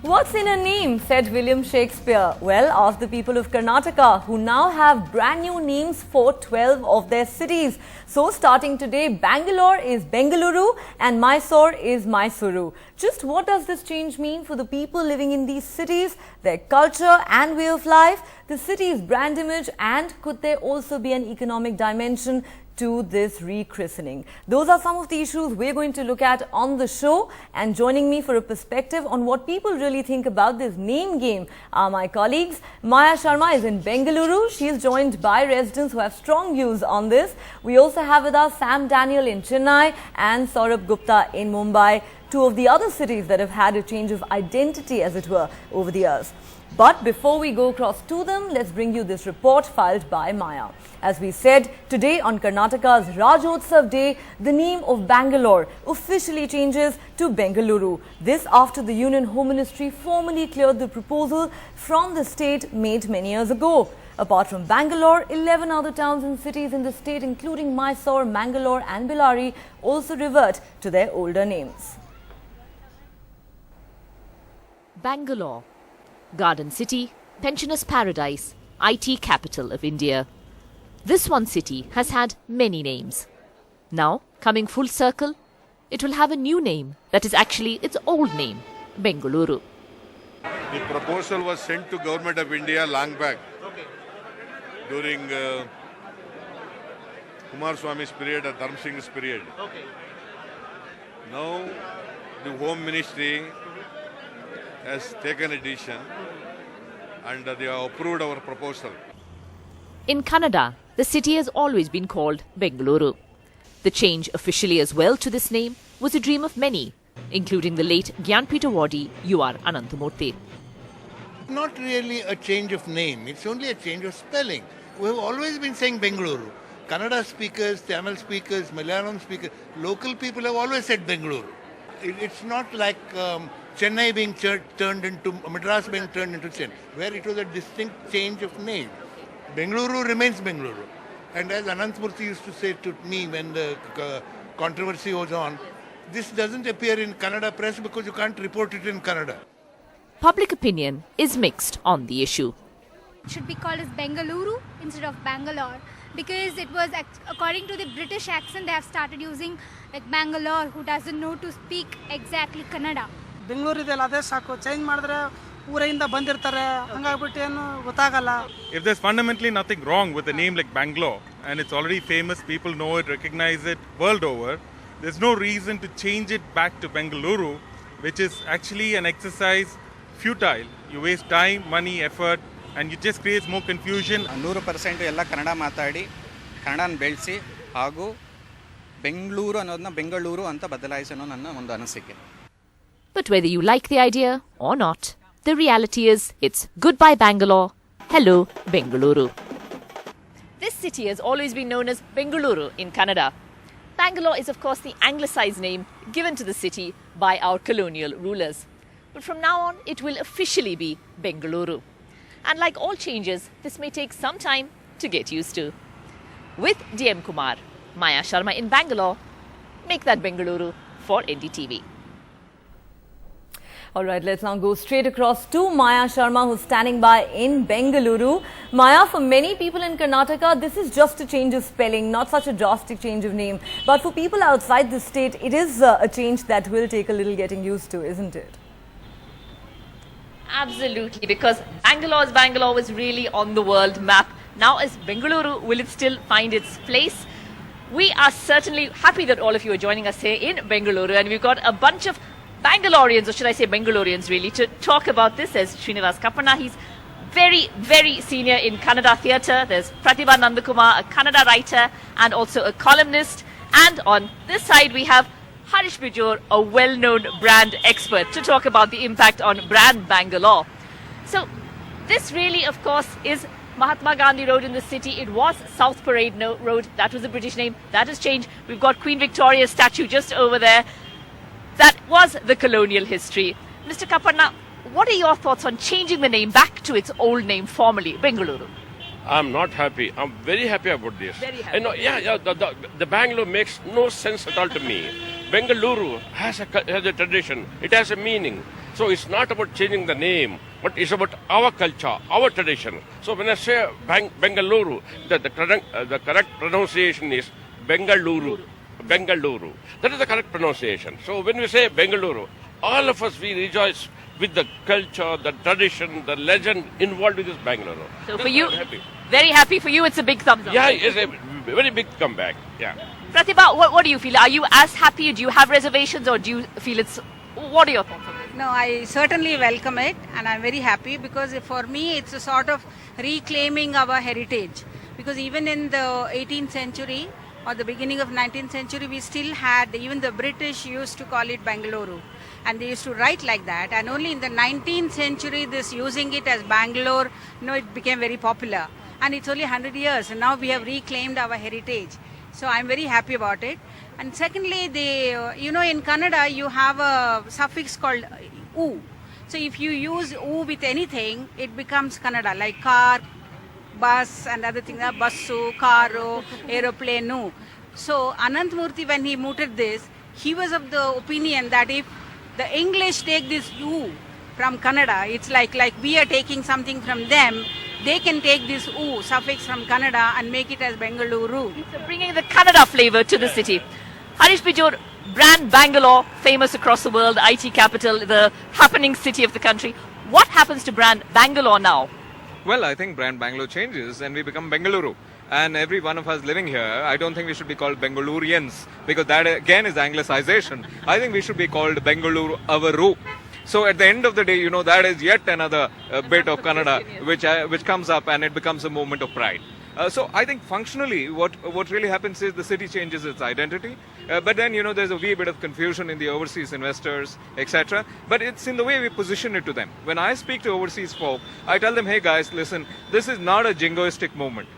What's in a name, said William Shakespeare? Well, ask the people of Karnataka, who now have brand new names for 12 of their cities. So starting today, Bangalore is Bengaluru and Mysore is Mysuru. Just what does this change mean for the people living in these cities, their culture and way of life, the city's brand image, and could there also be an economic dimension to this rechristening? Those are some of the issues we're going to look at on the show, and joining me for a perspective on what people really think about this name game are my colleagues. Maya Sharma is in Bengaluru. She is joined by residents who have strong views on this. We also have with us Sam Daniel in Chennai and Saurabh Gupta in Mumbai, two of the other cities that have had a change of identity, as it were, over the years. But before we go across to them, let's bring you this report filed by Maya. As we said, today on Karnataka's Rajyotsava day, the name of Bangalore officially changes to Bengaluru. This after the Union Home Ministry formally cleared the proposal from the state made many years ago. Apart from Bangalore, 11 other towns and cities in the state, including Mysore, Mangalore and Bellary, also revert to their older names. Bangalore, Garden City, Pensioners' Paradise, IT capital of India. This one city has had many names. Now, coming full circle, it will have a new name that is actually its old name, Bengaluru. The proposal was sent to Government of India long back, during Kumar Swami's period or Dharm Singh's period. Now, the Home Ministry has taken a decision and they have approved our proposal. In Kannada, the city has always been called Bengaluru. The change officially as well to this name was a dream of many, including the late Gyanpita Wadi U.R. Ananthamurthy. Not really a change of name, it's only a change of spelling. We have always been saying Bengaluru. Kannada speakers, Tamil speakers, Malayalam speakers, local people have always said Bengaluru. It's not like Chennai being turned into, Madras being turned into Chennai, where it was a distinct change of name. Bengaluru remains Bengaluru. And as Ananthamurthy used to say to me when the controversy was on, this doesn't appear in Kannada press because you can't report it in Kannada. Public opinion is mixed on the issue. It should be called as Bengaluru instead of Bangalore, because it was, according to the British accent, they have started using like Bangalore, who doesn't know to speak exactly Kannada. Bengaluru ಇದೆಲ್ಲ ಅದೇ ಸಾಕು change ಮಾಡಿದ್ರೆ ಊರಿಂದ ಬಂದಿರ್ತಾರೆ ಹಂಗಾಗ್ಬಿಟ್ಟು ಏನು ಗೊತ್ತಾಗಲ್ಲ. If there's fundamentally nothing wrong with a name like Bangalore and it's already famous, people know it, recognize it world over, there's no reason to change it back to Bengaluru, which is actually an exercise futile. You waste time, money, effort, and it just creates more confusion. 100% ಎಲ್ಲ ಕನ್ನಡ ಮಾತಾಡಿ ಕನ್ನಡನ ಬೆಳೆಸಿ ಹಾಗೂ ಬೆಂಗಳೂರು ಅನ್ನೋದನ್ನ ಬೆಂಗಳೂರು ಅಂತ ಬದಲಾಯಿಸೋ ನನ್ನ ಒಂದು ಅನಿಸಿಕೆ. But whether you like the idea or not, the reality is it's goodbye Bangalore, hello Bengaluru. This city has always been known as Bengaluru in Kannada. Bangalore is of course the anglicized name given to the city by our colonial rulers. But from now on, it will officially be Bengaluru. And like all changes, this may take some time to get used to. With DM Kumar, Maya Sharma in Bangalore, make that Bengaluru for NDTV. All right, let's now go straight across to Maya Sharma, who's standing by in Bengaluru. Maya, for many people in Karnataka, this is just a change of spelling, not such a drastic change of name. But for people outside the state, it is a change that will take a little getting used to, isn't it? Absolutely, because Bangalore was really on the world map. Now as Bengaluru, will it still find its place? We are certainly happy that all of you are joining us here in Bengaluru, and we've got a bunch of Bangaloreans, or should I say Bengalurians really, to talk about this. There's Srinivas Kappanna, he's very, very senior in Kannada theatre. There's Pratibha Nandakumar, a Kannada writer and also a columnist. And on this side we have Harish Bijor, a well-known brand expert, to talk about the impact on brand Bangalore. So this really, of course, is Mahatma Gandhi Road in the city. It was South Parade Road. That was the British name. That has changed. We've got Queen Victoria's statue just over there. That was the colonial history. Mr. Kappanna, what are your thoughts on changing the name back to its old name formally, Bengaluru? I'm not happy. I'm very happy about this. Very happy. The Bangalore makes no sense at all to me. Bengaluru has a tradition. It has a meaning. So it's not about changing the name, but it's about our culture, our tradition. So when I say Bengaluru, the correct pronunciation is Bengaluru. Bengaluru. That is the correct pronunciation. So when we say Bengaluru, all of us, we rejoice with the culture, the tradition, the legend involved with this Bangalore. So for you, very happy for you, it's a big thumbs up. Yeah, it's a very big comeback. Yeah. Pratibha, what do you feel? Are you as happy? Do you have reservations, or do you feel it's? What are your thoughts on this? No, I certainly welcome it, and I'm very happy because for me it's a sort of reclaiming our heritage. Because even in the 18th century or the beginning of 19th century, we still had, even the British used to call it Bengaluru, and they used to write like that. And only in the 19th century, this using it as Bangalore, it became very popular. And it's only 100 years, and now we have reclaimed our heritage. So I'm very happy about it. And secondly, in Kannada, you have a suffix called U. So if you use U with anything, it becomes Kannada, like car, bus and other things, bussu, caro, aeroplane. So Anantmurthy, when he mooted this, he was of the opinion that if the English take this U from Kannada, it's like we are taking something from them, they can take this U suffix from Kannada and make it as Bengaluru. So bringing the Kannada flavor to the city. Harish Bijur, brand Bangalore, famous across the world, IT capital, the happening city of the country. What happens to brand Bangalore now? Well, I think brand Bangalore changes and we become Bengaluru. And every one of us living here, I don't think we should be called Bengalurians, because that again is Anglicization. I think we should be called Bengaluru Avaru. So at the end of the day, that is yet another bit of Kannada which comes up, and it becomes a moment of pride. So I think functionally what really happens is the city changes its identity, but then there's a wee bit of confusion in the overseas investors, etc. But it's in the way we position it to them. When I speak to overseas folk, I tell them, hey guys, listen, this is not a jingoistic moment.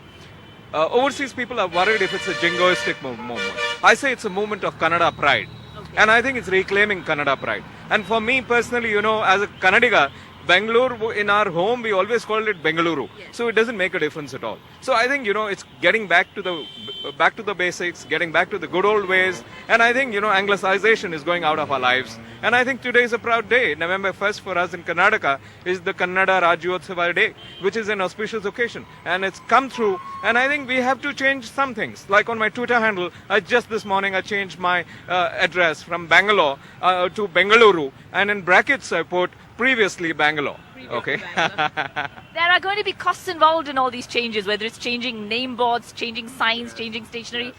Overseas people are worried if it's a jingoistic moment. I say it's a moment of Kannada pride. Okay. And I think it's reclaiming Kannada pride. And for me personally, as a Kannadiga, Bangalore, in our home, we always called it Bengaluru. Yes. So it doesn't make a difference at all. So I think, it's getting back to the basics, getting back to the good old ways. And I think, Anglicization is going out of our lives. And I think today is a proud day. November 1st for us in Karnataka is the Kannada Rajyotsava day, which is an auspicious occasion. And it's come through. And I think we have to change some things. Like on my Twitter handle, just this morning I changed my address from Bangalore to Bengaluru. And in brackets I put previously Bangalore. Okay. There are going to be costs involved in all these changes, whether it's changing name boards, changing signs, changing stationery.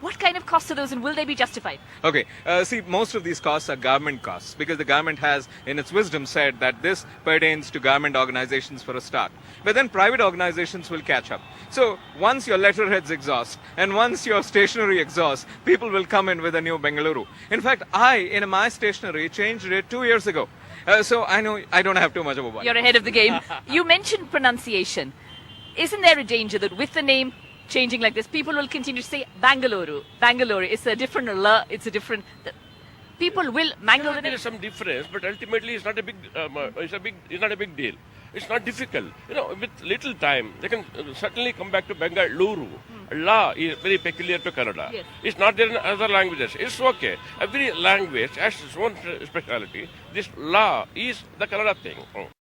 What kind of costs are those, and will they be justified? Okay, see, most of these costs are government costs, because the government has, in its wisdom, said that this pertains to government organizations for a start. But then private organizations will catch up. So once your letterheads exhaust, and once your stationery exhausts, people will come in with a new Bengaluru. In fact, in my stationery, changed it 2 years ago. So I know I don't have too much of a worry. You're ahead of the game. You mentioned pronunciation. Isn't there a danger that with the name changing like this, people will continue to say Bangalore? Bangalore, it's a different it's a different. People will mangle the name. There is some difference, but ultimately it's not a big. It's not a big deal. It's not difficult. With little time, they can certainly come back to Bengaluru. La is very peculiar to Kannada. Yes. It's not there in other languages. It's okay. Every language has its own speciality. This la is the Kannada thing.